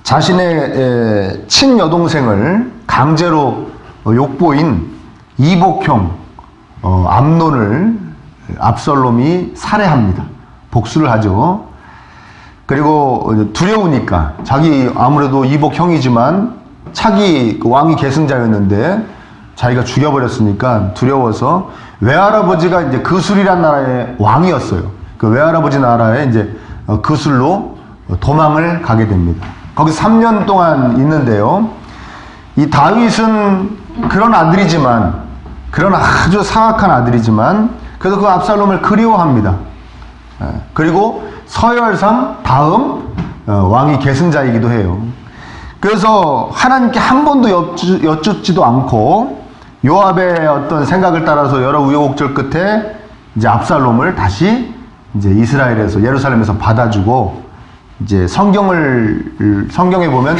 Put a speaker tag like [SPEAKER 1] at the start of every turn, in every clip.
[SPEAKER 1] 자신의 친여동생을 강제로 욕보인 이복형 암논을 압살롬이 살해합니다. 복수를 하죠. 그리고 두려우니까 자기 아무래도 이복형이지만 차기 왕이 계승자였는데 자기가 죽여버렸으니까 두려워서 외할아버지가 이제 그술이란 나라의 왕이었어요. 그 외할아버지 나라에 이제 그술로 도망을 가게 됩니다. 거기 3년 동안 있는데요. 이 다윗은 그런 아들이지만, 그런 아주 사악한 아들이지만 그래도 그 압살롬을 그리워합니다. 그리고 서열상 다음 왕이 계승자이기도 해요. 그래서 하나님께 한 번도 여쭙지도 않고 요압의 어떤 생각을 따라서 여러 우여곡절 끝에 이제 압살롬을 다시 이제 이스라엘에서 예루살렘에서 받아주고, 이제 성경에 보면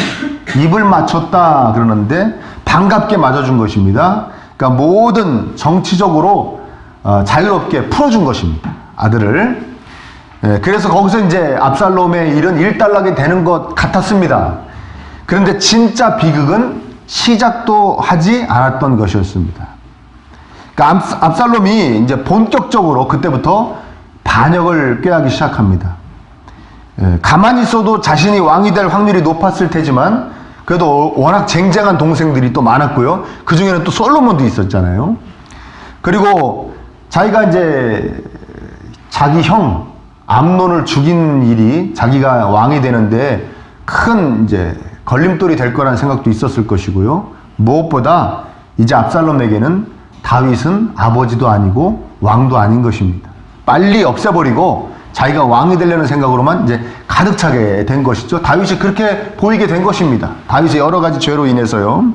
[SPEAKER 1] 입을 맞췄다 그러는데 반갑게 맞아준 것입니다. 그러니까 모든 정치적으로 자유롭게 풀어준 것입니다. 아들을. 그래서 거기서 이제 압살롬의 일은 일단락이 되는 것 같았습니다. 그런데 진짜 비극은 시작도 하지 않았던 것이었습니다. 그러니까 압살롬이 이제 본격적으로 그때부터 반역을 꾀하기 시작합니다. 가만히 있어도 자신이 왕이 될 확률이 높았을 테지만 그래도 워낙 쟁쟁한 동생들이 또 많았고요. 그 중에는 또 솔로몬도 있었잖아요. 그리고 자기가 이제 자기 형 암논을 죽인 일이 자기가 왕이 되는데 큰 이제 걸림돌이 될 거라는 생각도 있었을 것이고요. 무엇보다 이제 압살롬에게는 다윗은 아버지도 아니고 왕도 아닌 것입니다. 빨리 없애버리고 자기가 왕이 되려는 생각으로만 이제 가득 차게 된 것이죠. 다윗이 그렇게 보이게 된 것입니다. 다윗의 여러 가지 죄로 인해서요.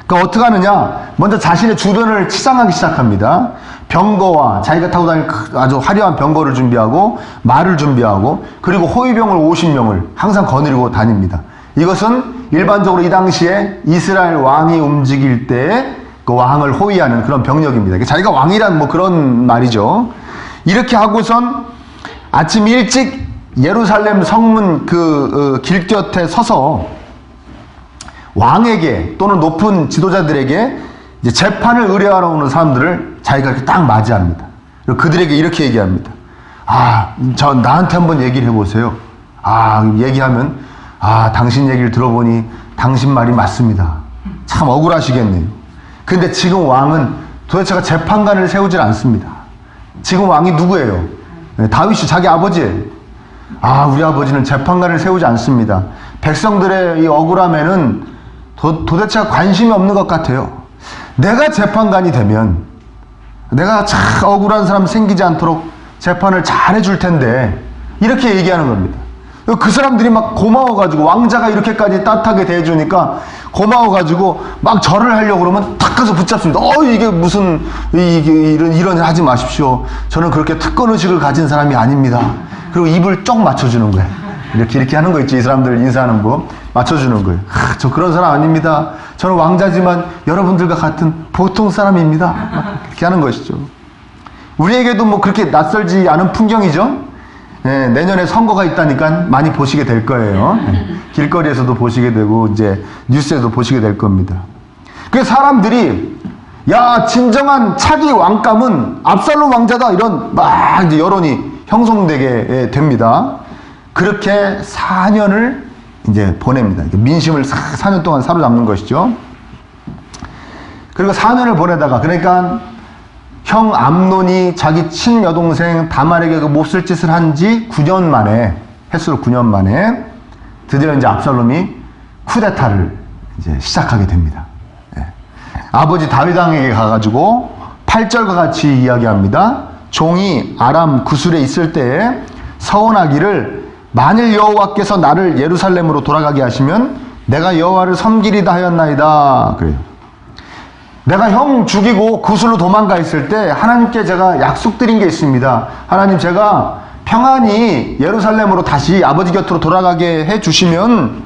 [SPEAKER 1] 그러니까 어떻게 하느냐? 먼저 자신의 주변을 치장하기 시작합니다. 병거와 자기가 타고 다닐 아주 화려한 병거를 준비하고 말을 준비하고, 그리고 호위병을 50명을 항상 거느리고 다닙니다. 이것은 일반적으로 이 당시에 이스라엘 왕이 움직일 때 그 왕을 호위하는 그런 병력입니다. 자기가 왕이란 뭐 그런 말이죠. 이렇게 하고선 아침 일찍 예루살렘 성문 그 길곁에 서서 왕에게 또는 높은 지도자들에게 이제 재판을 의뢰하러 오는 사람들을 자기가 이렇게 딱 맞이합니다. 그리고 그들에게 이렇게 얘기합니다. 나한테 한번 얘기를 해보세요. 얘기하면 당신 얘기를 들어보니 당신 말이 맞습니다. 참 억울하시겠네요. 근데 지금 왕은 도대체가 재판관을 세우질 않습니다. 지금 왕이 누구예요? 다윗이 자기 아버지예요. 우리 아버지는 재판관을 세우지 않습니다. 백성들의 이 억울함에는 도대체 관심이 없는 것 같아요. 내가 재판관이 되면 내가 참 억울한 사람 생기지 않도록 재판을 잘 해줄 텐데, 이렇게 얘기하는 겁니다. 그 사람들이 막 고마워가지고, 왕자가 이렇게까지 따뜻하게 대해주니까 고마워가지고 막 절을 하려고 그러면 탁 가서 붙잡습니다. 이게 무슨 이런 일 하지 마십시오. 저는 그렇게 특권 의식을 가진 사람이 아닙니다. 그리고 입을 쩍 맞춰주는 거예요. 이렇게 하는 거 있지. 이 사람들 인사하는 거 맞춰주는 거예요. 저 그런 사람 아닙니다. 저는 왕자지만 여러분들과 같은 보통 사람입니다. 이렇게 하는 것이죠. 우리에게도 뭐 그렇게 낯설지 않은 풍경이죠. 내년에 선거가 있다니까 많이 보시게 될 거예요. 길거리에서도 보시게 되고 이제 뉴스에도 보시게 될 겁니다. 그래서 사람들이 진정한 차기 왕감은 압살롬 왕자다, 이런 막 이제 여론이 형성되게 됩니다. 그렇게 4년을 이제 보냅니다. 민심을 4년 동안 사로잡는 것이죠. 그리고 4년을 보내다가, 그러니까 형 암논이 자기 친여동생 다말에게 그 몹쓸 짓을 한 지 9년 만에, 햇수로 9년 만에 드디어 이제 압살롬이 쿠데타를 이제 시작하게 됩니다. 아버지 다윗 왕에게 가가지고 8절과 같이 이야기합니다. 종이 아람 구술에 있을 때에 서원하기를, 만일 여호와께서 나를 예루살렘으로 돌아가게 하시면 내가 여호와를 섬기리다 하였나이다. 그래요. 내가 형 죽이고 구술로 도망가 있을 때 하나님께 제가 약속드린 게 있습니다. 하나님, 제가 평안히 예루살렘으로 다시 아버지 곁으로 돌아가게 해주시면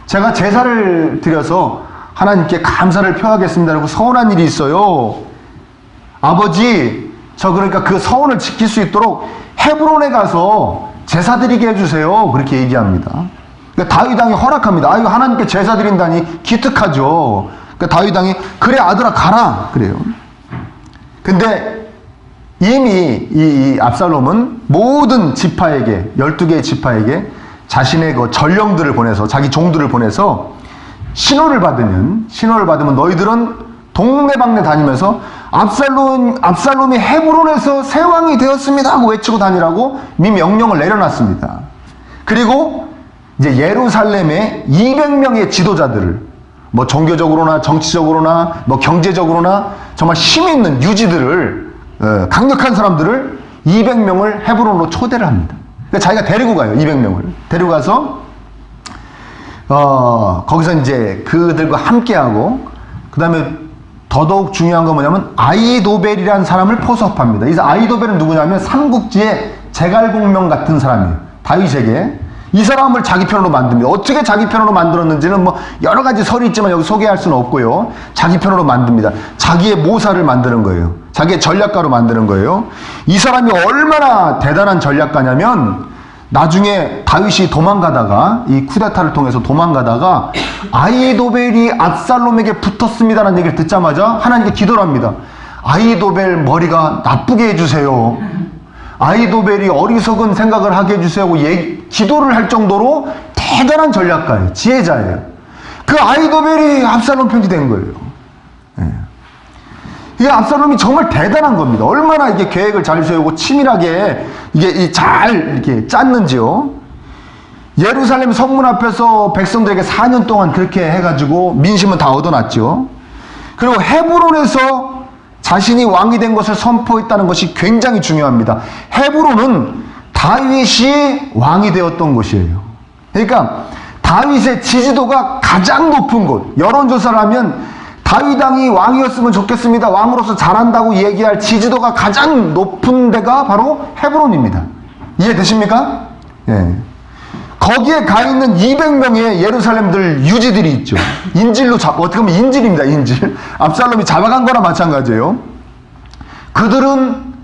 [SPEAKER 1] 제가 제사를 드려서 하나님께 감사를 표하겠습니다. 라고 서원한 일이 있어요. 아버지, 저 그러니까 그 서원을 지킬 수 있도록 헤브론에 가서 제사 드리게 해주세요. 그렇게 얘기합니다. 그러니까 다윗 왕이 허락합니다. 아, 이거 하나님께 제사 드린다니 기특하죠. 그러니까 다윗 왕이 그래 아들아 가라 그래요. 근데 이미 이 압살롬은 모든 지파에게 12개의 지파에게 자신의 그 전령들을 보내서 자기 종들을 보내서 신호를 받으면 너희들은 동네방네 다니면서 압살롬이 헤브론에서 새 왕이 되었습니다 하고 외치고 다니라고 미 명령을 내려놨습니다. 그리고 이제 예루살렘의 200명의 지도자들을 뭐 종교적으로나 정치적으로나 뭐 경제적으로나 정말 힘 있는 유지들을 강력한 사람들을 200명을 헤브론으로 초대를 합니다. 그러니까 자기가 데리고 가요. 200명을 데리고 가서 거기서 이제 그들과 함께하고 그 다음에 더더욱 중요한 건 뭐냐면 아이도벨이라는 사람을 포섭합니다. 이 아이도벨은 누구냐면 삼국지의 제갈공명 같은 사람이에요. 다윗에게 이 사람을 자기 편으로 만듭니다. 어떻게 자기 편으로 만들었는지는 뭐 여러 가지 설이 있지만 여기 소개할 수는 없고요. 자기 편으로 만듭니다. 자기의 모사를 만드는 거예요. 자기의 전략가로 만드는 거예요. 이 사람이 얼마나 대단한 전략가냐면 나중에 다윗이 도망가다가 이 쿠데타를 통해서 도망가다가 아이도벨이 압살롬에게 붙었습니다라는 얘기를 듣자마자 하나님께 기도를 합니다. 아이도벨 머리가 나쁘게 해주세요. 아이도벨이 어리석은 생각을 하게 해주세요 하고 기도를 할 정도로 대단한 전략가예요. 지혜자예요. 그 아이도벨이 압살롬 편이 된 거예요. 이 압살롬이 정말 대단한 겁니다. 얼마나 이게 계획을 잘 세우고 치밀하게 이게 잘 이렇게 짰는지요. 예루살렘 성문 앞에서 백성들에게 4년 동안 그렇게 해가지고 민심은 다 얻어놨죠. 그리고 헤브론에서 자신이 왕이 된 것을 선포했다는 것이 굉장히 중요합니다. 헤브론은 다윗이 왕이 되었던 곳이에요. 그러니까 다윗의 지지도가 가장 높은 곳. 여론조사를 하면 다윗 왕이 왕이었으면 좋겠습니다. 왕으로서 잘한다고 얘기할 지지도가 가장 높은 데가 바로 헤브론입니다. 이해되십니까? 예. 거기에 가 있는 200명의 예루살렘들 유지들이 있죠. 인질로 어떻게 보면 인질입니다. 인질. 압살롬이 잡아간 거나 마찬가지예요. 그들은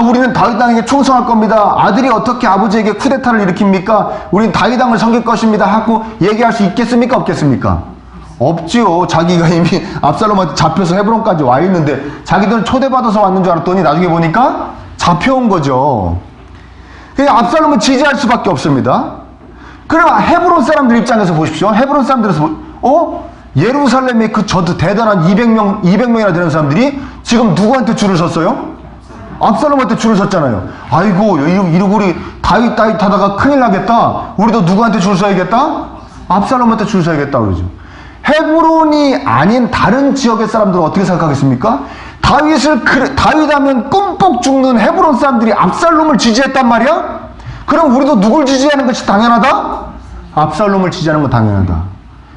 [SPEAKER 1] 우리는 다윗 왕에게 충성할 겁니다. 아들이 어떻게 아버지에게 쿠데타를 일으킵니까? 우리는 다윗 왕을 섬길 것입니다 하고 얘기할 수 있겠습니까? 없겠습니까? 없지요. 자기가 이미 압살롬한테 잡혀서 헤브론까지 와 있는데 자기들은 초대받아서 왔는 줄 알았더니 나중에 보니까 잡혀온 거죠. 압살롬은 지지할 수밖에 없습니다. 그럼 헤브론 사람들 입장에서 보십시오. 헤브론 사람들에서 예루살렘의 저도 대단한 200명이나 되는 사람들이 지금 누구한테 줄을 섰어요? 압살롬한테 줄을 섰잖아요. 아이고 이러고 우리 다윗 하다가 큰일 나겠다. 우리도 누구한테 줄 서야겠다? 압살롬한테 줄 서야겠다 그러죠. 헤브론이 아닌 다른 지역의 사람들은 어떻게 생각하겠습니까? 다윗하면 꿈뻑 죽는 헤브론 사람들이 압살롬을 지지했단 말이야? 그럼 우리도 누굴 지지하는 것이 당연하다? 압살롬을 지지하는 건 당연하다.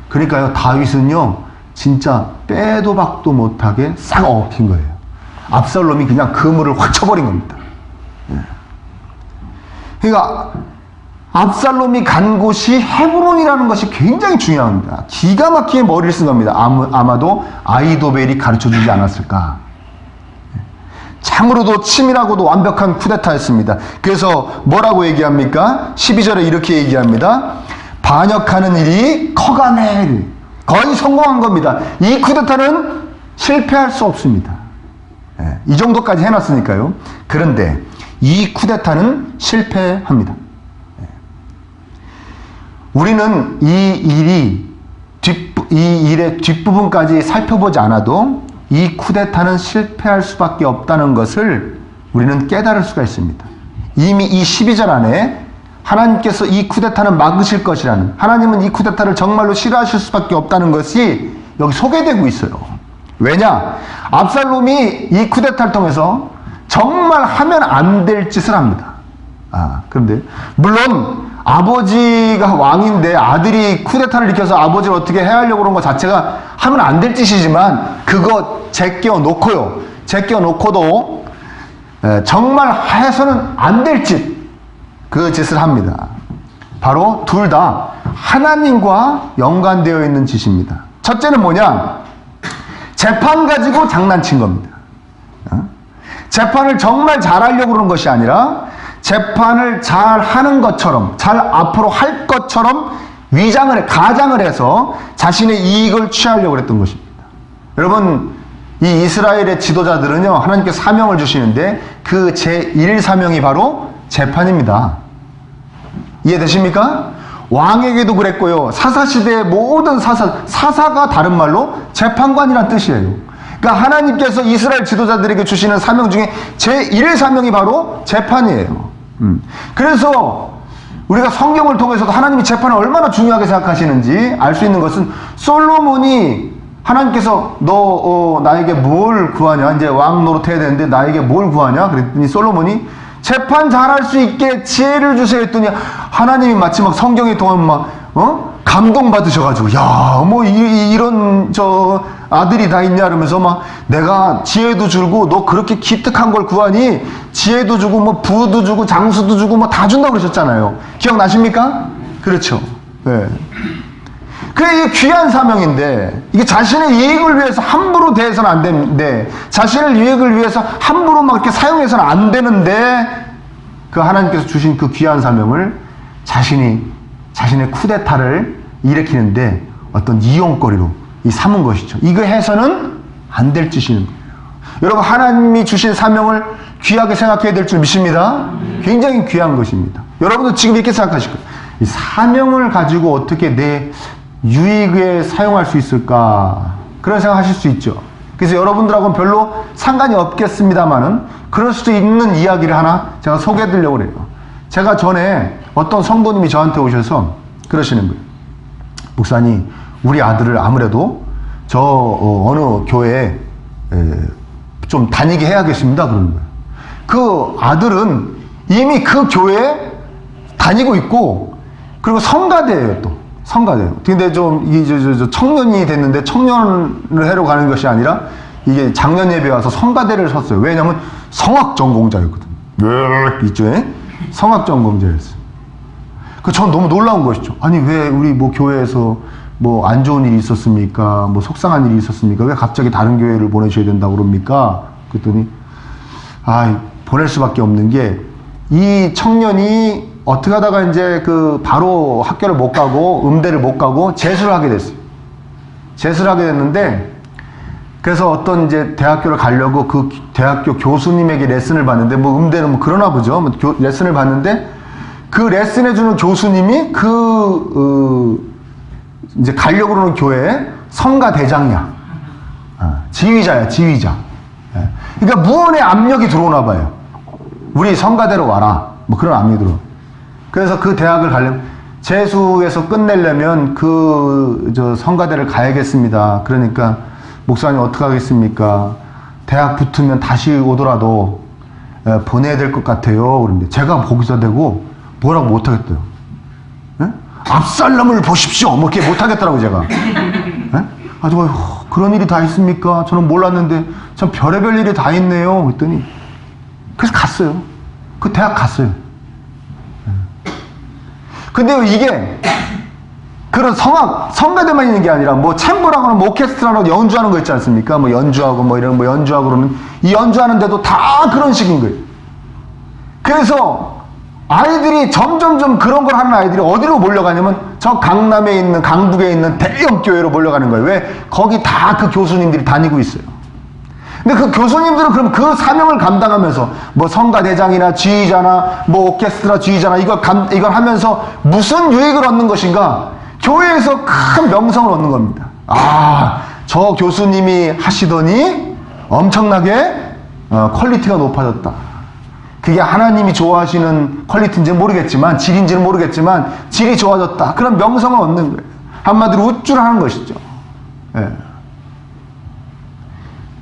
[SPEAKER 1] 그러니까요, 다윗은요, 진짜 빼도 박도 못하게 싹 엎힌 거예요. 압살롬이 그냥 그물을 확 쳐버린 겁니다. 그러니까 압살롬이 간 곳이 헤브론이라는 것이 굉장히 중요합니다. 기가 막히게 머리를 쓴 겁니다. 아마도 아이도벨이 가르쳐주지 않았을까. 참으로도 치밀하고도 완벽한 쿠데타였습니다. 그래서 뭐라고 얘기합니까? 12절에 이렇게 얘기합니다. 반역하는 일이 커가네. 거의 성공한 겁니다. 이 쿠데타는 실패할 수 없습니다. 이 정도까지 해놨으니까요. 그런데 이 쿠데타는 실패합니다. 우리는 이 일의 뒷부분까지 살펴보지 않아도 이 쿠데타는 실패할 수밖에 없다는 것을 우리는 깨달을 수가 있습니다. 이미 이 12절 안에 하나님께서 이 쿠데타는 막으실 것이라는, 하나님은 이 쿠데타를 정말로 싫어하실 수밖에 없다는 것이 여기 소개되고 있어요. 왜냐? 압살롬이 이 쿠데타를 통해서 정말 하면 안 될 짓을 합니다. 그런데 물론 아버지가 왕인데 아들이 쿠데타를 일으켜서 아버지를 어떻게 해하려고 그런 것 자체가 하면 안 될 짓이지만 그거 제껴놓고요. 제껴놓고도 정말 해서는 안 될 짓, 그 짓을 합니다. 바로 둘 다 하나님과 연관되어 있는 짓입니다. 첫째는 뭐냐? 재판 가지고 장난친 겁니다. 재판을 정말 잘하려고 그러는 것이 아니라 재판을 잘 하는 것처럼, 잘 앞으로 할 것처럼 가장을 해서 자신의 이익을 취하려고 했던 것입니다. 여러분, 이 이스라엘의 지도자들은요, 하나님께서 사명을 주시는데 그 제1사명이 바로 재판입니다. 이해되십니까? 왕에게도 그랬고요. 사사시대의 모든 사사가 다른 말로 재판관이란 뜻이에요. 그러니까 하나님께서 이스라엘 지도자들에게 주시는 사명 중에 제1사명이 바로 재판이에요. 그래서 우리가 성경을 통해서도 하나님이 재판을 얼마나 중요하게 생각하시는지 알 수 있는 것은 솔로몬이 하나님께서 너 나에게 뭘 구하냐? 이제 왕 노릇해야 되는데 나에게 뭘 구하냐? 그랬더니 솔로몬이 재판 잘할 수 있게 지혜를 주세요 했더니 하나님이 마치 막 성경에 동안 막 감동 받으셔가지고 야 뭐 이런 저 아들이 다 있냐 그러면서 막 내가 지혜도 주고 너 그렇게 기특한 걸 구하니 지혜도 주고 뭐 부도 주고 장수도 주고 뭐 다 준다고 그러셨잖아요. 기억나십니까? 그렇죠. 네. 그래, 이게 귀한 사명인데, 이게 자신의 이익을 위해서 함부로 대해서는 안 되는데, 자신의 이익을 위해서 함부로 막 이렇게 사용해서는 안 되는데, 그 하나님께서 주신 그 귀한 사명을 자신의 쿠데타를 일으키는데 어떤 이용거리로 삼은 것이죠. 이거 해서는 안 될 짓이는 거예요. 여러분, 하나님이 주신 사명을 귀하게 생각해야 될 줄 믿습니다. 굉장히 귀한 것입니다. 여러분도 지금 이렇게 생각하실 거예요. 이 사명을 가지고 어떻게 내 유익에 사용할 수 있을까? 그런 생각 하실 수 있죠. 그래서 여러분들하고는 별로 상관이 없겠습니다만은 그럴 수도 있는 이야기를 하나 제가 소개해 드리려고 그래요. 제가 전에 어떤 성도님이 저한테 오셔서 그러시는 거예요. 목사님, 우리 아들을 아무래도 저 어느 교회에 좀 다니게 해야겠습니다. 그러는 거예요. 그 아들은 이미 그 교회에 다니고 있고 그리고 성가대예요 또. 성가대요. 근데 좀, 청년이 됐는데 청년을 하러 가는 것이 아니라 이게 작년 예배 와서 성가대를 섰어요. 왜냐면 성악 전공자였거든요. 있죠? 성악 전공자였어요. 전 너무 놀라운 것이죠. 아니, 왜 우리 뭐 교회에서 뭐 안 좋은 일이 있었습니까? 뭐 속상한 일이 있었습니까? 왜 갑자기 다른 교회를 보내셔야 된다고 그럽니까? 그랬더니, 보낼 수밖에 없는 게 이 청년이 어떻게 하다가 이제 바로 학교를 못 가고 음대를 못 가고 재수를 하게 됐어요. 재수를 하게 됐는데 그래서 어떤 이제 대학교를 가려고 그 대학교 교수님에게 레슨을 받는데 뭐 음대는 뭐 그러나 보죠. 레슨을 받는데 그 레슨해주는 교수님이 이제 가려고 그러는 교회의 성가대장이야. 지휘자야, 지휘자. 그러니까 무언의 압력이 들어오나 봐요. 우리 성가대로 와라. 뭐 그런 압력이 들어와. 그래서 그 대학을 가려면 재수에서 끝내려면 성가대를 가야겠습니다. 그러니까 목사님 어떻게 하겠습니까? 대학 붙으면 다시 오더라도 보내야 될 것 같아요. 그런데 제가 거기서 대고 뭐라고 못하겠대요. 압살롬을 보십시오. 뭐 이렇게 못하겠더라고 제가. 아주 그런 일이 다 있습니까? 저는 몰랐는데 참 별의별 일이 다 있네요. 그랬더니 그래서 갔어요. 그 대학 갔어요. 근데요, 이게 그런 성가대만 있는 게 아니라 뭐 챔버라거나 뭐 오케스트라라고 연주하는 거 있지 않습니까? 뭐 연주하고 뭐 이런 뭐 연주하고 그러는 이 연주하는데도 다 그런 식인 거예요. 그래서 아이들이 점점점 그런 걸 하는 아이들이 어디로 몰려가냐면 저 강남에 있는 강북에 있는 대형 교회로 몰려가는 거예요. 왜? 거기 다 그 교수님들이 다니고 있어요. 근데 그 교수님들은 그럼 그 사명을 감당하면서 뭐 성가대장이나 지휘자나 뭐 오케스트라 지휘자나 이걸 하면서 무슨 유익을 얻는 것인가? 교회에서 큰 명성을 얻는 겁니다. 저 교수님이 하시더니 엄청나게 퀄리티가 높아졌다. 그게 하나님이 좋아하시는 퀄리티인지는 모르겠지만 질인지는 모르겠지만 질이 좋아졌다. 그런 명성을 얻는 거예요. 한마디로 우쭐하는 것이죠. 예.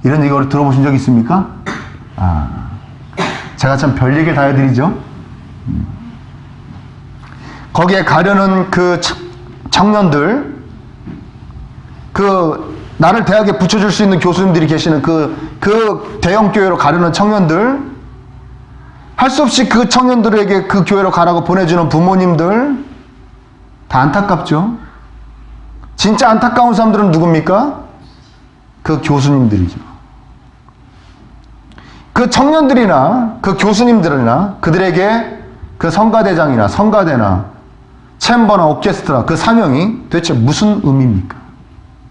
[SPEAKER 1] 이런 얘기를 들어보신 적 있습니까? 제가 참 별 얘기를 다 해드리죠. 거기에 가려는 그 청년들, 나를 대학에 붙여줄 수 있는 교수님들이 계시는 그 대형 교회로 가려는 청년들, 할 수 없이 그 청년들에게 그 교회로 가라고 보내주는 부모님들, 다 안타깝죠. 진짜 안타까운 사람들은 누굽니까? 그 교수님들이죠. 그 청년들이나 그 교수님들이나 그들에게 그 성가대장이나 성가대나 챔버나 오케스트라, 그 사명이 도대체 무슨 의미입니까?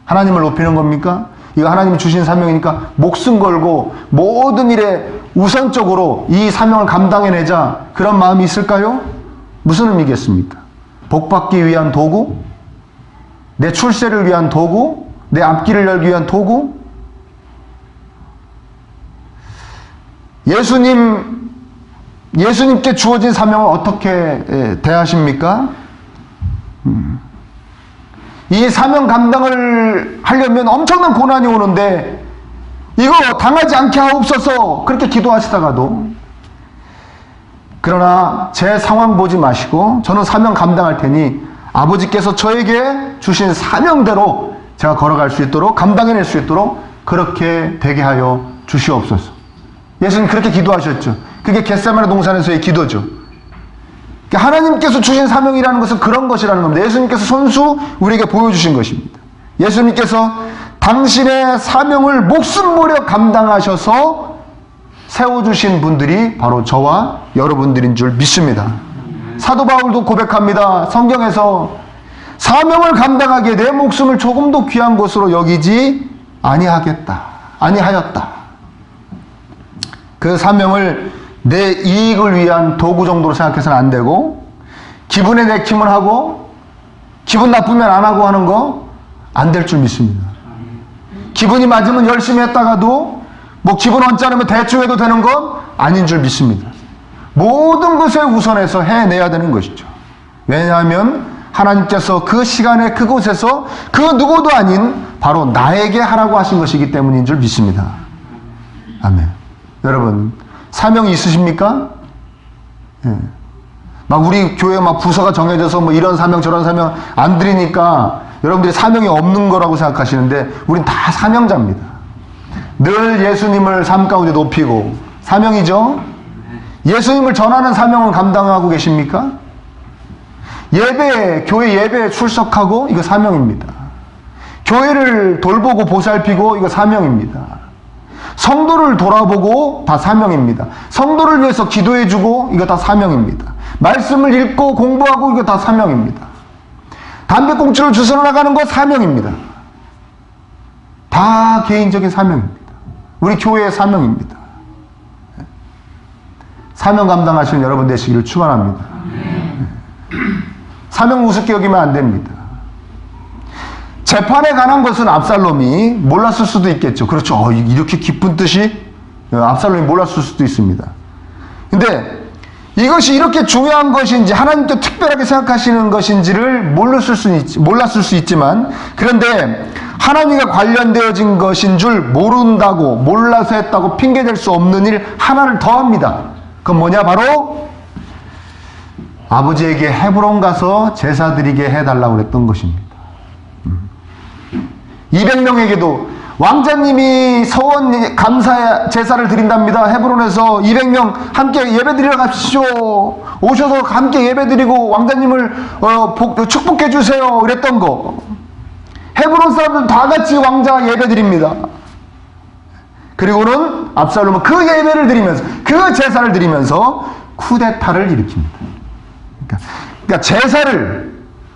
[SPEAKER 1] 하나님을 높이는 겁니까? 이거 하나님이 주신 사명이니까 목숨 걸고 모든 일에 우선적으로 이 사명을 감당해내자, 그런 마음이 있을까요? 무슨 의미겠습니까? 복받기 위한 도구? 내 출세를 위한 도구? 내 앞길을 열기 위한 도구? 예수님께 주어진 사명을 어떻게 대하십니까? 이 사명 감당을 하려면 엄청난 고난이 오는데 이거 당하지 않게 하옵소서 그렇게 기도하시다가도, 그러나 제 상황 보지 마시고 저는 사명 감당할 테니 아버지께서 저에게 주신 사명대로 제가 걸어갈 수 있도록, 감당해낼 수 있도록 그렇게 되게 하여 주시옵소서. 예수님 그렇게 기도하셨죠. 그게 겟세마네 동산에서의 기도죠. 하나님께서 주신 사명이라는 것은 그런 것이라는 겁니다. 예수님께서 손수 우리에게 보여주신 것입니다. 예수님께서 당신의 사명을 목숨 버려 감당하셔서 세워주신 분들이 바로 저와 여러분들인 줄 믿습니다. 사도 바울도 고백합니다. 성경에서 사명을 감당하기에 내 목숨을 조금도 귀한 것으로 여기지 아니하였다. 그 사명을 내 이익을 위한 도구 정도로 생각해서는 안 되고, 기분에 내키면 하고 기분 나쁘면 안 하고 하는 거 안 될 줄 믿습니다. 기분이 맞으면 열심히 했다가도 뭐 기분 언짢으면 대충 해도 되는 건 아닌 줄 믿습니다. 모든 것에 우선해서 해내야 되는 것이죠. 왜냐하면 하나님께서 그 시간에 그곳에서 그 누구도 아닌 바로 나에게 하라고 하신 것이기 때문인 줄 믿습니다. 아멘. 여러분, 사명이 있으십니까? 예. 막 우리 교회 막 부서가 정해져서 뭐 이런 사명 저런 사명 안 드리니까 여러분들이 사명이 없는 거라고 생각하시는데, 우린 다 사명자입니다. 늘 예수님을 삶 가운데 높이고, 사명이죠. 예수님을 전하는 사명은 감당하고 계십니까? 교회 예배에 출석하고, 이거 사명입니다. 교회를 돌보고 보살피고, 이거 사명입니다. 성도를 돌아보고, 다 사명입니다. 성도를 위해서 기도해주고, 이거 다 사명입니다. 말씀을 읽고 공부하고, 이거 다 사명입니다. 담배꽁초를 주워 나가는 거 사명입니다. 다 개인적인 사명입니다. 우리 교회의 사명입니다. 사명 감당하시는 여러분 되시기를 축원합니다. 사명 우습게 여기면 안 됩니다. 재판에 관한 것은 압살롬이 몰랐을 수도 있겠죠. 그렇죠. 이렇게 깊은 뜻이 압살롬이 몰랐을 수도 있습니다. 근데 이것이 이렇게 중요한 것인지, 하나님께 특별하게 생각하시는 것인지를 몰랐을 수 있지만, 그런데 하나님과 관련되어진 것인 줄 모른다고, 몰라서 했다고 핑계댈 수 없는 일 하나를 더 합니다. 그건 뭐냐? 바로 아버지에게 헤브론 가서 제사 드리게 해달라고 그랬던 것입니다. 200명에게도 왕자님이 서원 감사 제사를 드린답니다. 헤브론에서 200명 함께 예배 드리러 가십시오. 오셔서 함께 예배 드리고 왕자님을 축복해 주세요. 이랬던 거. 헤브론 사람들 다 같이 왕자 예배 드립니다. 그리고는 압살롬은 그 예배를 드리면서, 그 제사를 드리면서 쿠데타를 일으킵니다. 그러니까 제사를,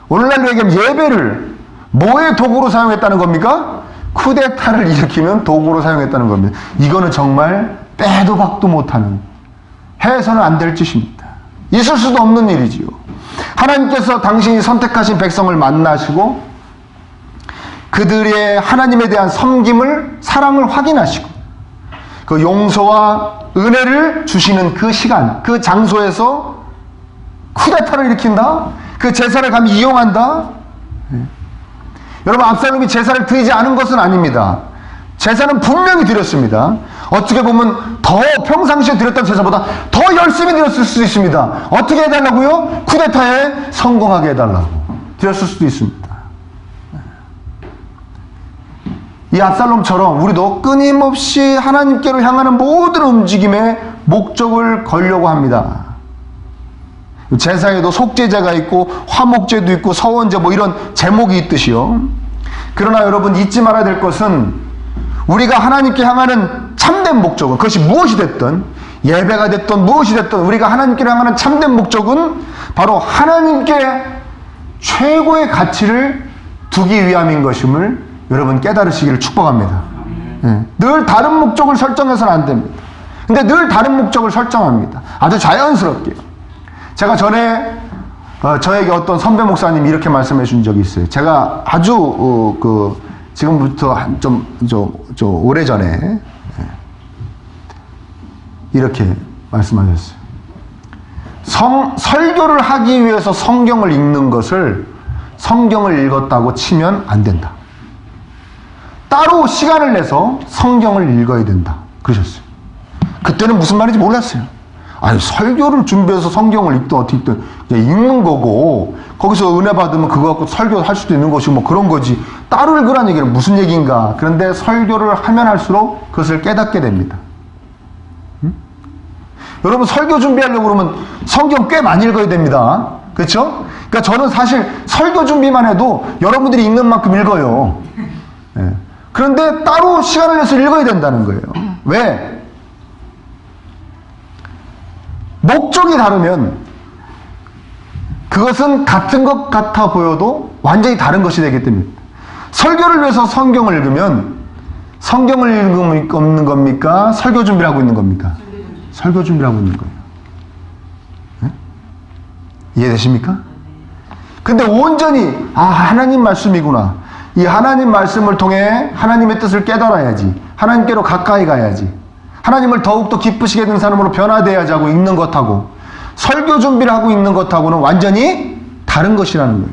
[SPEAKER 1] 오늘날로 얘기하면 예배를 뭐의 도구로 사용했다는 겁니까? 쿠데타를 일으키는 도구로 사용했다는 겁니다. 이거는 정말 빼도 박도 못하는, 해서는 안 될 짓입니다. 있을 수도 없는 일이지요. 하나님께서 당신이 선택하신 백성을 만나시고 그들의 하나님에 대한 섬김을, 사랑을 확인하시고 그 용서와 은혜를 주시는 그 시간, 그 장소에서 쿠데타를 일으킨다? 그 제사를 감히 이용한다? 여러분, 압살롬이 제사를 드리지 않은 것은 아닙니다. 제사는 분명히 드렸습니다. 어떻게 보면 더 평상시에 드렸던 제사보다 더 열심히 드렸을 수도 있습니다. 어떻게 해달라고요? 쿠데타에 성공하게 해달라고 드렸을 수도 있습니다. 이 압살롬처럼 우리도 끊임없이 하나님께로 향하는 모든 움직임에 목적을 걸려고 합니다. 제사에도 속죄제가 있고 화목제도 있고 서원제 뭐 이런 제목이 있듯이요. 그러나 여러분, 잊지 말아야 될 것은 우리가 하나님께 향하는 참된 목적은, 그것이 무엇이 됐든, 예배가 됐든 무엇이 됐든 우리가 하나님께 향하는 참된 목적은 바로 하나님께 최고의 가치를 두기 위함인 것임을 여러분 깨달으시기를 축복합니다. 예. 늘 다른 목적을 설정해서는 안 됩니다. 근데 늘 다른 목적을 설정합니다. 아주 자연스럽게요. 제가 전에 저에게 어떤 선배 목사님이 이렇게 말씀해 준 적이 있어요. 제가 아주 지금부터 좀 오래전에 이렇게 말씀하셨어요. 설교를 하기 위해서 성경을 읽는 것을 성경을 읽었다고 치면 안 된다. 따로 시간을 내서 성경을 읽어야 된다. 그러셨어요. 그때는 무슨 말인지 몰랐어요. 아니, 설교를 준비해서 성경을 읽든 어떻게 읽든 그냥 읽는 거고, 거기서 은혜 받으면 그거 갖고 설교할 수도 있는 것이고 뭐 그런 거지. 따로 읽으라는 얘기는 무슨 얘기인가. 그런데 설교를 하면 할수록 그것을 깨닫게 됩니다. 여러분, 설교 준비하려고 그러면 성경 꽤 많이 읽어야 됩니다. 그렇죠? 그러니까 저는 사실 설교 준비만 해도 여러분들이 읽는 만큼 읽어요. 예. 그런데 따로 시간을 내서 읽어야 된다는 거예요. 왜? 목적이 다르면 그것은 같은 것 같아 보여도 완전히 다른 것이 되기 때문입니다. 설교를 위해서 성경을 읽으면 성경을 읽는 겁니까? 설교 준비를 하고 있는 겁니까? 설교 준비를 하고 있는 거예요. 네? 이해되십니까? 근데 온전히 하나님 말씀이구나. 이 하나님 말씀을 통해 하나님의 뜻을 깨달아야지. 하나님께로 가까이 가야지. 하나님을 더욱더 기쁘시게 되는 사람으로 변화돼야지 하고 읽는 것하고 설교 준비를 하고 있는 것하고는 완전히 다른 것이라는 거예요.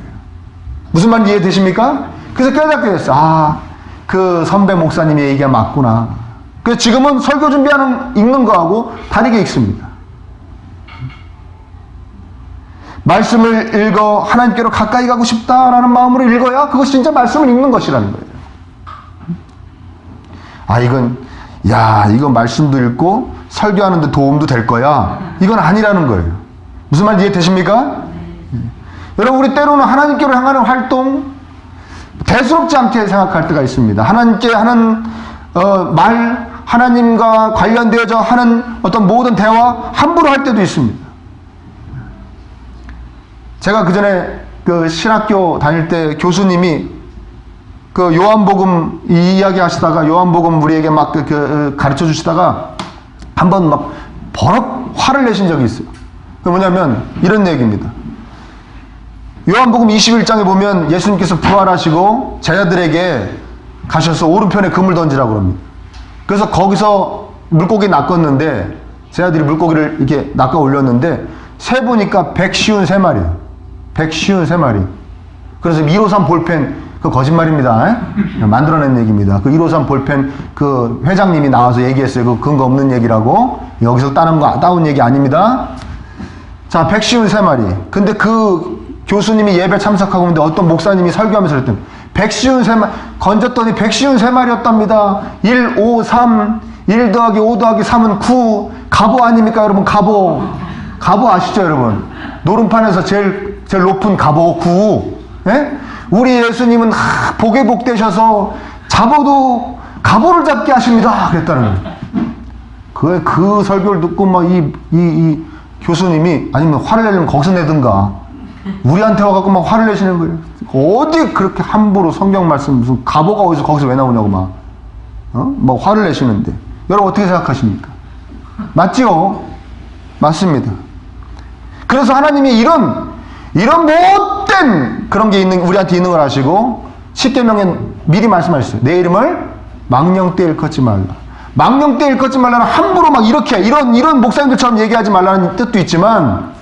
[SPEAKER 1] 무슨 말인지 이해되십니까? 그래서 깨닫게 됐어요. 그 선배 목사님이 얘기가 맞구나. 그래서 지금은 설교 준비하는 읽는 거하고 다르게 읽습니다. 말씀을 읽어 하나님께로 가까이 가고 싶다라는 마음으로 읽어야 그것이 진짜 말씀을 읽는 것이라는 거예요. 이건 말씀도 읽고 설교하는데 도움도 될 거야. 이건 아니라는 거예요. 무슨 말인지 이해되십니까? 여러분, 우리 때로는 하나님께로 향하는 활동 대수롭지 않게 생각할 때가 있습니다. 하나님께 하는 말, 하나님과 관련되어져 하는 어떤 모든 대화 함부로 할 때도 있습니다. 제가 그전에 신학교 다닐 때 교수님이 요한복음 이야기 하시다가 요한복음 우리에게 막 가르쳐 주시다가 한번 막 버럭 화를 내신 적이 있어요. 그게 뭐냐면 이런 얘기입니다. 요한복음 21장에 보면 예수님께서 부활하시고 제자들에게 가셔서 오른편에 금을 던지라고 그럽니다. 그래서 거기서 물고기 낚았는데 제자들이 물고기를 이렇게 낚아 올렸는데 세보니까 153마리예요. 153마리. 그래서 153 볼펜, 그 거짓말입니다. 만들어낸 얘기입니다. 그 153 볼펜 그 회장님이 나와서 얘기했어요. 그 근거 없는 얘기라고. 여기서 따온 얘기 아닙니다. 자, 153마리. 근데 그 교수님이 예배 참석하고 있는데 어떤 목사님이 설교하면서 그랬더니 153마리, 건졌더니 153마리였답니다. 1, 5, 3, 1 더하기 5 더하기 3은 9. 갑오 아닙니까, 여러분? 갑오. 갑오 아시죠, 여러분? 노름판에서 제일 높은 갑오 9. 예? 우리 예수님은 복에 복되셔서 잡아도 갑오를 잡게 하십니다. 그랬다는 거예요. 그 설교를 듣고 막 이 교수님이 아니면 화를 내려면 거기서 내든가 우리한테 와갖고 막 화를 내시는 거예요. 어디 그렇게 함부로 성경 말씀 무슨 갑오가 어디서 거기서 왜 나오냐고 막 화를 내시는데 여러분 어떻게 생각하십니까? 맞죠? 맞습니다. 그래서 하나님이 이런 못된 그런 게 우리한테 있는 걸 아시고 십계명에 미리 말씀하셨어요. 내 이름을 망령되이 일컫지 말라. 망령되이 일컫지 말라는 함부로 막 이렇게 이런 목사님들처럼 얘기하지 말라는 뜻도 있지만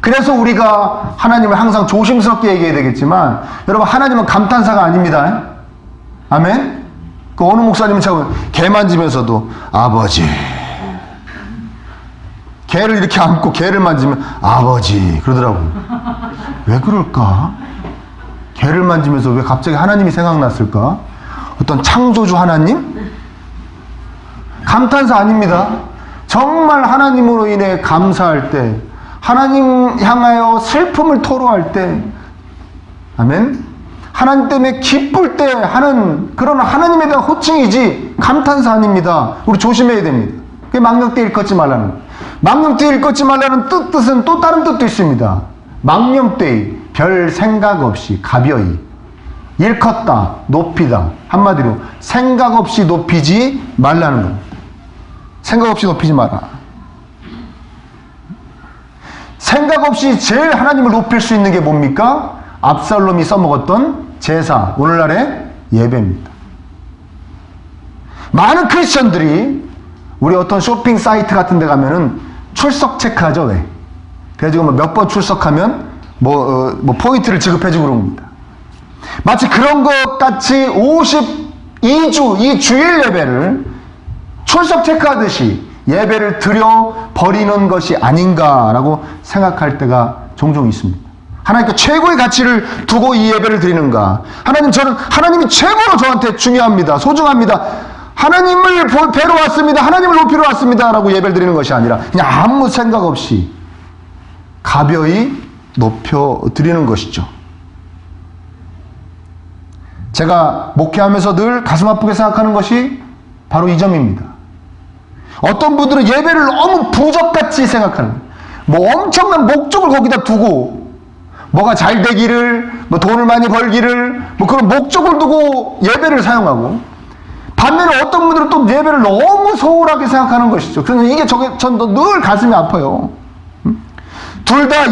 [SPEAKER 1] 그래서 우리가 하나님을 항상 조심스럽게 얘기해야 되겠지만 여러분 하나님은 감탄사가 아닙니다. 아멘? 그 어느 목사님은 참 개 만지면서도 아버지 개를 이렇게 안고 개를 만지면 아버지 그러더라고요. 왜 그럴까? 개를 만지면서 왜 갑자기 하나님이 생각났을까? 어떤 창조주 하나님? 감탄사 아닙니다. 정말 하나님으로 인해 감사할 때 하나님 향하여 슬픔을 토로할 때 아멘? 하나님 때문에 기쁠 때 하는 그런 하나님에 대한 호칭이지 감탄사 아닙니다. 우리 조심해야 됩니다. 그게 망령되이 일컫지 말라는 망령되이 일컫지 말라는 뜻은 또 다른 뜻도 있습니다. 망령되이 별 생각 없이 가벼이 일컫다 높이다. 한마디로 생각 없이 높이지 말라는 겁니다. 생각 없이 높이지 마라. 생각 없이 제일 하나님을 높일 수 있는 게 뭡니까? 압살롬이 써먹었던 제사, 오늘날의 예배입니다. 많은 크리스천들이 우리 어떤 쇼핑 사이트 같은 데 가면은 출석 체크하죠. 왜? 그래가지고 몇 번 출석하면 포인트를 지급해주고 그럽니다. 마치 그런 것 같이 52주 이 주일 예배를 출석 체크하듯이 예배를 드려 버리는 것이 아닌가라고 생각할 때가 종종 있습니다. 하나님께 최고의 가치를 두고 이 예배를 드리는가? 저는 하나님이 최고로 저한테 중요합니다. 소중합니다. 하나님을 뵈러 왔습니다. 하나님을 높이러 왔습니다. 라고 예배를 드리는 것이 아니라 그냥 아무 생각 없이 가벼이 높여 드리는 것이죠. 제가 목회하면서 늘 가슴 아프게 생각하는 것이 바로 이 점입니다. 어떤 분들은 예배를 너무 부적같이 생각하는, 엄청난 목적을 거기다 두고 뭐가 잘 되기를, 돈을 많이 벌기를, 그런 목적을 두고 예배를 사용하고, 반면에 어떤 분들은 또 예배를 너무 소홀하게 생각하는 것이죠. 그래서 이게 전 늘 가슴이 아파요. 둘 다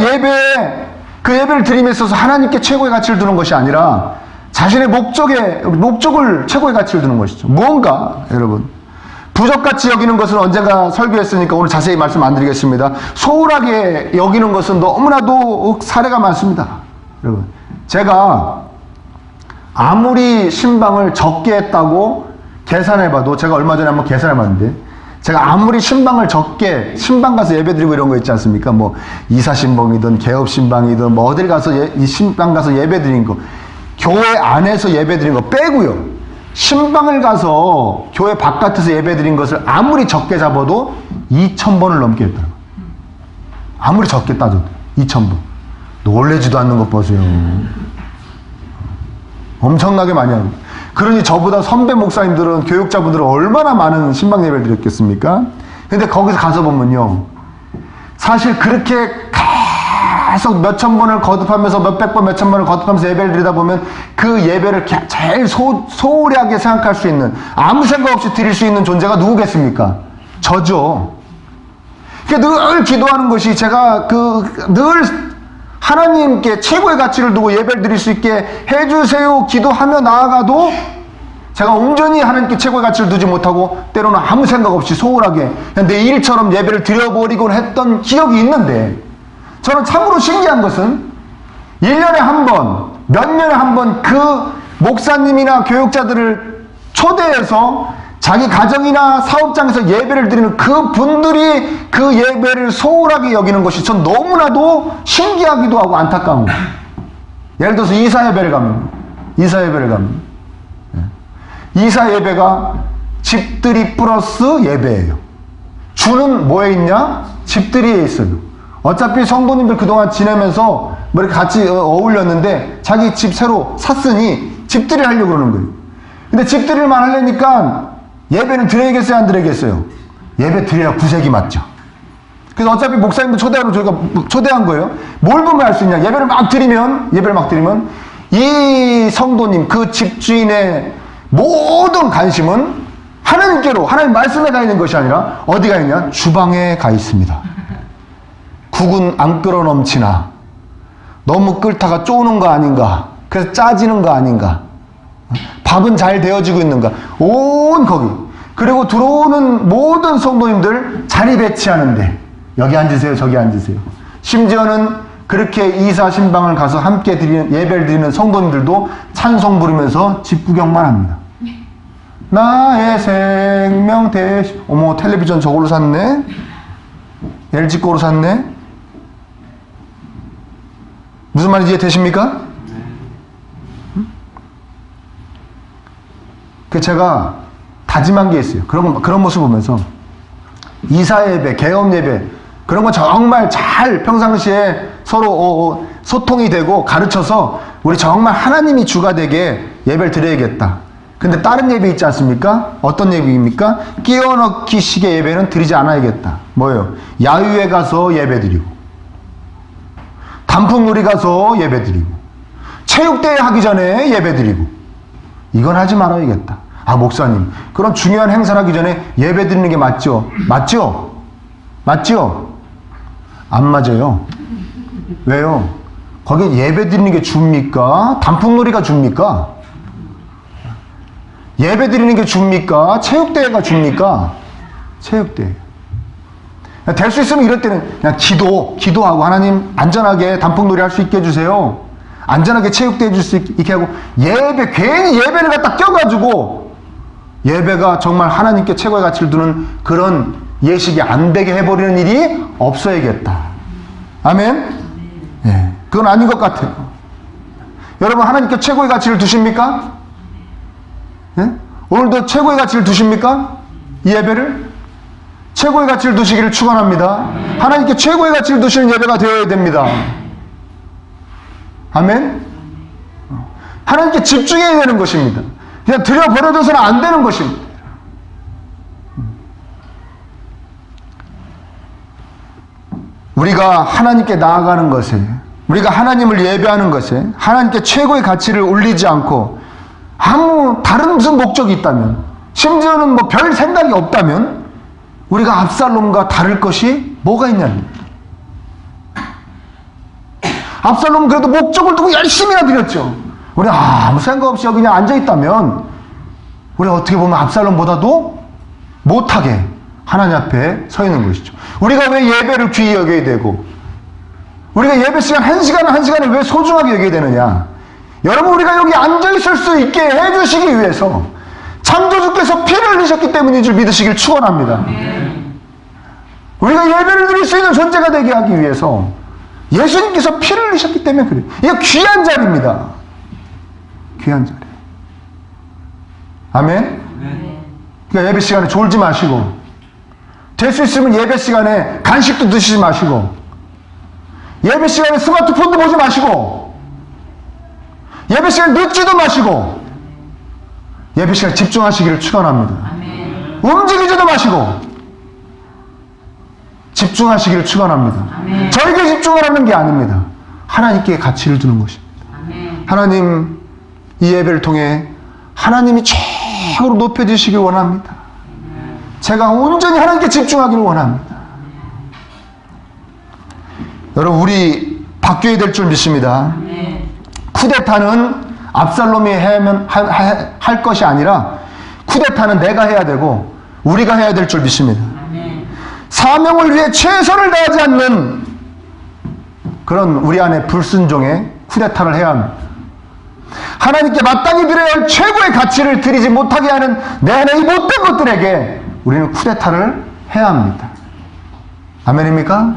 [SPEAKER 1] 그 예배를 드림에 있어서 하나님께 최고의 가치를 두는 것이 아니라 자신의 목적을 최고의 가치를 두는 것이죠. 무언가, 여러분. 부적같이 여기는 것은 언젠가 설교했으니까 오늘 자세히 말씀 안 드리겠습니다. 소홀하게 여기는 것은 너무나도 사례가 많습니다. 여러분, 제가 아무리 신방을 적게 했다고 계산해봐도, 제가 얼마 전에 한번 계산해봤는데, 제가 아무리 신방을 적게, 신방 가서 예배드리고 이런 거 있지 않습니까? 이사신방이든 개업신방이든 어딜 가서 이 신방 가서 예배드린 거, 교회 안에서 예배드린 거 빼고요, 신방을 가서 교회 바깥에서 예배드린 것을 아무리 적게 잡아도 2,000번을 넘게 했더라고요. 아무리 적게 따져도 2,000번. 놀래지도 않는 것 보세요. 엄청나게 많이 합니다. 그러니 저보다 선배 목사님들은, 교육자분들은 얼마나 많은 신방 예배를 드렸겠습니까? 근데 거기서 가서 보면요, 사실 그렇게 계속 몇천 번을 거듭하면서, 몇백 번, 몇천 번을 거듭하면서 예배를 드리다 보면 그 예배를 제일 소홀하게 생각할 수 있는, 아무 생각 없이 드릴 수 있는 존재가 누구겠습니까? 저죠. 늘 기도하는 것이, 제가 늘 하나님께 최고의 가치를 두고 예배를 드릴 수 있게 해주세요 기도하며 나아가도 제가 온전히 하나님께 최고의 가치를 두지 못하고 때로는 아무 생각 없이 소홀하게 그냥 내 일처럼 예배를 드려버리곤 했던 기억이 있는데, 저는 참으로 신기한 것은 1년에 한 번, 몇 년에 한 번 그 목사님이나 교육자들을 초대해서 자기 가정이나 사업장에서 예배를 드리는 그 분들이 그 예배를 소홀하게 여기는 것이 전 너무나도 신기하기도 하고 안타까운 거예요. 예를 들어서 이사 예배를 가면 이사 예배가 집들이 플러스 예배예요. 주는 뭐에 있냐? 집들이에 있어요. 어차피 성도님들 그동안 지내면서 이렇게 같이 어울렸는데 자기 집 새로 샀으니 집들이 하려고 그러는 거예요. 근데 집들이만 하려니까 예배는 드려야겠어요, 안 드려야겠어요? 예배 드려야 구색이 맞죠. 그래서 어차피 목사님도 초대하고 저희가 초대한 거예요. 뭘 보면 알 수 있냐? 예배를 막 드리면 이 성도님, 그 집주인의 모든 관심은 하나님께로, 하나님 말씀에 가 있는 것이 아니라 어디 가 있냐? 주방에 가 있습니다. 국은 안 끓어 넘치나, 너무 끓다가 쪼는 거 아닌가, 그래서 짜지는 거 아닌가, 밥은 잘 되어지고 있는가, 온 거기. 그리고 들어오는 모든 성도님들 자리 배치하는데 여기 앉으세요, 저기 앉으세요. 심지어는 그렇게 이사 신방을 가서 함께 예배를 드리는 성도님들도 찬송 부르면서 집 구경만 합니다. 나의 생명 대신, 어머, 텔레비전 저걸로 샀네, LG 거로 샀네. 무슨 말인지 이해되십니까? 제가 다짐한 게 있어요. 그런 모습 보면서 이사 예배, 개업 예배, 그런 거 정말 잘 평상시에 서로 소통이 되고 가르쳐서 우리 정말 하나님이 주가 되게 예배를 드려야겠다. 근데 다른 예배 있지 않습니까? 어떤 예배입니까? 끼워넣기 식의 예배는 드리지 않아야겠다. 뭐예요? 야유회 가서 예배 드리고, 단풍놀이 가서 예배드리고, 체육대회 하기 전에 예배드리고, 이건 하지 말아야겠다. 아, 목사님, 그런 중요한 행사를 하기 전에 예배드리는 게 맞죠? 맞죠? 맞죠? 안 맞아요. 왜요? 거기 예배드리는 게 줍니까? 단풍놀이가 줍니까? 예배드리는 게 줍니까? 체육대회가 줍니까? 체육대회. 될 수 있으면 이럴 때는 그냥 기도하고, 하나님 안전하게 단풍놀이 할 수 있게 해주세요. 안전하게 체육대회 해줄 수 있게 하고, 괜히 예배를 갖다 껴가지고 예배가 정말 하나님께 최고의 가치를 두는 그런 예식이 안 되게 해버리는 일이 없어야겠다. 아멘? 예, 그건 아닌 것 같아요. 여러분, 하나님께 최고의 가치를 두십니까? 예? 오늘도 최고의 가치를 두십니까? 이 예배를? 최고의 가치를 두시기를 축원합니다. 하나님께 최고의 가치를 두시는 예배가 되어야 됩니다. 아멘? 하나님께 집중해야 되는 것입니다. 그냥 들여버려져서는 안 되는 것입니다. 우리가 하나님께 나아가는 것에, 우리가 하나님을 예배하는 것에 하나님께 최고의 가치를 올리지 않고 아무 다른 무슨 목적이 있다면, 심지어는 뭐 별 생각이 없다면 우리가 압살롬과 다를 것이 뭐가 있냐는. 압살롬은 그래도 목적을 두고 열심히나 드렸죠. 우리 아무 생각 없이 여기 그냥 앉아있다면 우리 어떻게 보면 압살롬보다도 못하게 하나님 앞에 서 있는 것이죠. 우리가 왜 예배를 귀히 여겨야 되고, 우리가 예배 시간 한 시간을 왜 소중하게 여겨야 되느냐. 여러분, 우리가 여기 앉아있을 수 있게 해주시기 위해서 창조주께서 피를 흘리셨기 때문인 줄 믿으시길 축원합니다. 우리가 예배를 드릴 수 있는 존재가 되게 하기 위해서 예수님께서 피를 흘리셨기 때문에 그래요. 이거 귀한 자리입니다. 귀한 자리. 아멘? 그러니까 예배 시간에 졸지 마시고, 될 수 있으면 예배 시간에 간식도 드시지 마시고, 예배 시간에 스마트폰도 보지 마시고, 예배 시간에 늦지도 마시고, 예배 시간에 집중하시기를 축원합니다. 움직이지도 마시고 집중하시기를 축원합니다. 저에게 집중하라는 게 아닙니다. 하나님께 가치를 두는 것입니다. 하나님, 이 예배를 통해 하나님이 최고로 높여지시길 원합니다. 제가 온전히 하나님께 집중하기를 원합니다. 여러분, 우리 바뀌어야 될 줄 믿습니다. 쿠데타는 압살롬이 할 것이 아니라 쿠데타는 내가 해야 되고 우리가 해야 될 줄 믿습니다. 사명을 위해 최선을 다하지 않는 그런 우리 안에 불순종의 쿠데타를 해야 합니다. 하나님께 마땅히 드려야 할 최고의 가치를 드리지 못하게 하는 내 안에 이 못된 것들에게 우리는 쿠데타를 해야 합니다. 아멘입니까?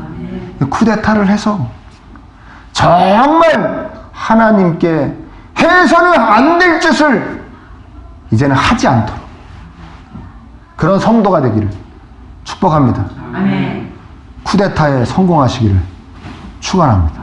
[SPEAKER 1] 쿠데타를 해서 정말 하나님께 해서는 안 될 짓을 이제는 하지 않도록 그런 성도가 되기를 축복합니다. 아멘. 쿠데타에 성공하시기를 축원합니다.